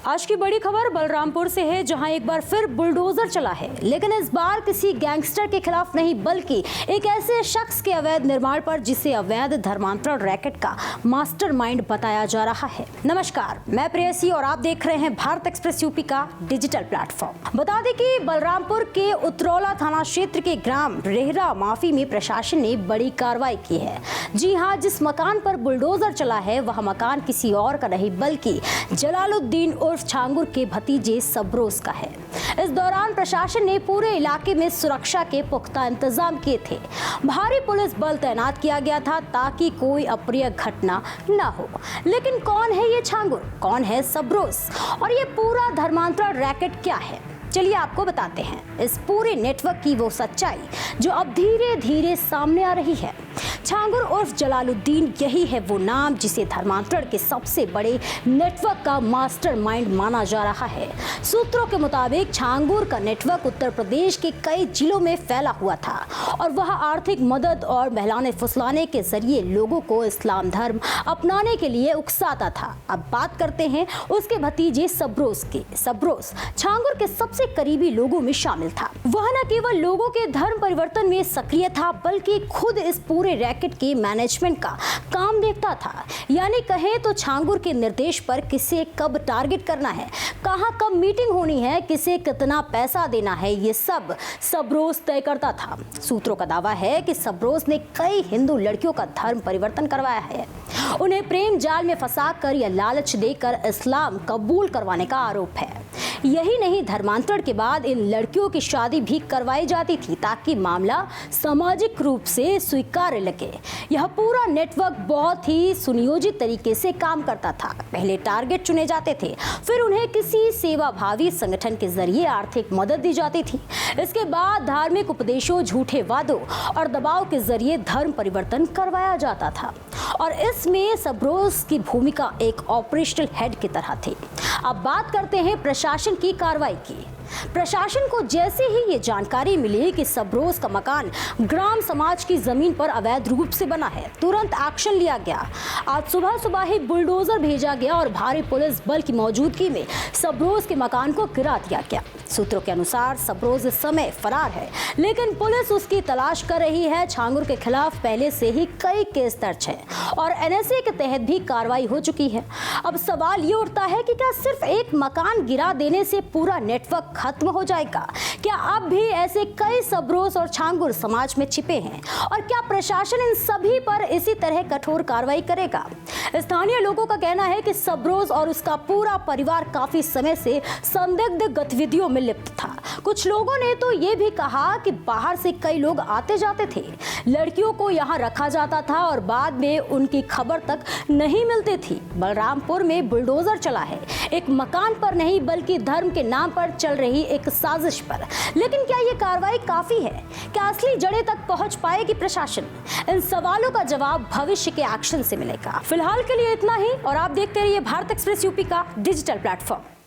आज की बड़ी खबर बलरामपुर से है, जहां एक बार फिर बुलडोजर चला है, लेकिन इस बार किसी गैंगस्टर के खिलाफ नहीं बल्कि एक ऐसे शख्स के अवैध निर्माण पर जिसे अवैध धर्मांतरण रैकेट का मास्टरमाइंड बताया जा रहा है। नमस्कार, मैं प्रेयसी और आप देख रहे हैं भारत एक्सप्रेस यूपी का डिजिटल प्लेटफॉर्म। बता दें कि बलरामपुर के उतरौला थाना क्षेत्र के ग्राम रेहरा माफी में प्रशासन ने बड़ी कार्रवाई की है। जी हाँ, जिस मकान पर बुलडोजर चला है वह मकान किसी और का नहीं बल्कि जलालुद्दीन उर्फ छांगुर के भतीजे सबरोज का है। इस दौरान प्रशासन ने पूरे इलाके में सुरक्षा के पुख्ता इंतजाम किए थे। भारी पुलिस बल तैनात किया गया था ताकि कोई अप्रिय घटना न हो। लेकिन कौन है ये छांगुर, कौन है सबरोज और ये पूरा धर्मांतरण रैकेट क्या है, चलिए आपको बताते हैं इस पूरे नेटवर्क की वो सच्चाई जो अब धीरे धीरे सामने आ रही है। छांगुर उर्फ जलालुद्दीन, यही है वो नाम जिसे धर्मांतरण के सबसे बड़े नेटवर्क का मास्टरमाइंड माना जा रहा है। सूत्रों के मुताबिक छांगुर का नेटवर्क उत्तर प्रदेश के कई जिलों में फैला हुआ था और वह आर्थिक मदद और बहलाने फुसलाने के जरिए लोगों को इस्लाम धर्म अपनाने के लिए उकसाता था। अब बात करते हैं उसके भतीजे सबरोज की। सबरोज छांगुर के सबसे करीबी लोगों में शामिल था। वह न केवल लोगों के धर्म परिवर्तन में सक्रिय था बल्कि खुद इस पूरे रैकेट के मैनेजमेंट का काम देखता था। यानी कहें तो छांगुर के निर्देश पर किसे कब टारगेट करना है, कहां कब मीटिंग होनी है, किसे कितना पैसा देना है, ये सब सबरोज तय करता था। सूत्रों का दावा है कि सबरोज ने कई हिंदू लड़कियों का धर्म परिवर्तन करवाया है। उन्हें प्रेम जाल में फंसाकर या लालच देकर इस्लाम कबूल करवाने का आरोप है। यही नहीं, धर्मांतरण के बाद इन लड़कियों की शादी भी करवाई जाती थी ताकि मामला सामाजिक रूप से स्वीकार्य लगे। यह पूरा नेटवर्क बहुत ही सुनियोजित तरीके से काम करता था। पहले टारगेट चुने जाते थे, फिर उन्हें किसी सेवाभावी संगठन के जरिए आर्थिक मदद दी जाती थी। इसके बाद धार्मिक उपदेशों, झूठे वादों और दबाव के जरिए धर्म परिवर्तन करवाया जाता था और इसमें सबरोज की भूमिका एक ऑपरेशनल हेड की तरह थी। अब बात करते हैं प्रशासन की कार्रवाई की। प्रशासन को जैसे ही ये जानकारी मिली कि सबरोज का मकान ग्राम समाज की जमीन पर अवैध रूप से बना है, तुरंत एक्शन लिया गया। आज सुबह सुबह ही बुलडोजर भेजा गया और भारी पुलिस बल की मौजूदगी में सबरोज के मकान को गिरा दिया गया। सूत्रों के अनुसार सबरोज इस समय फरार है, लेकिन पुलिस उसकी तलाश कर रही है। छांगुर के खिलाफ पहले से ही कई केस दर्ज है और एनएसए के तहत भी कार्रवाई हो चुकी है। अब सवाल ये उठता है कि क्या सिर्फ एक मकान गिरा देने से पूरा नेटवर्क खत्म हो जाएगा? क्या अब भी ऐसे कई सबरोज और छांगुर समाज में छिपे हैं और क्या प्रशासन इन सभी पर इसी तरह कठोर कार्रवाई करेगा? स्थानीय लोगों का कहना है कि सबरोज और उसका पूरा परिवार काफी समय से संदिग्ध गतिविधियों में लिप्त था। कुछ लोगों ने तो ये भी कहा कि बाहर से कई लोग आते जाते थे, लड़कियों को यहाँ रखा जाता था और बाद में उनकी खबर तक नहीं मिलती थी। बलरामपुर में बुलडोजर चला है, एक मकान पर नहीं बल्कि धर्म के नाम पर चल रही एक साजिश पर। लेकिन क्या ये कार्रवाई काफी है? क्या असली जड़ें तक पहुंच पाएगी प्रशासन? इन सवालों का जवाब भविष्य के एक्शन से मिलेगा। फिलहाल के लिए इतना ही और आप देखते रहिए भारत एक्सप्रेस यूपी का डिजिटल प्लेटफॉर्म।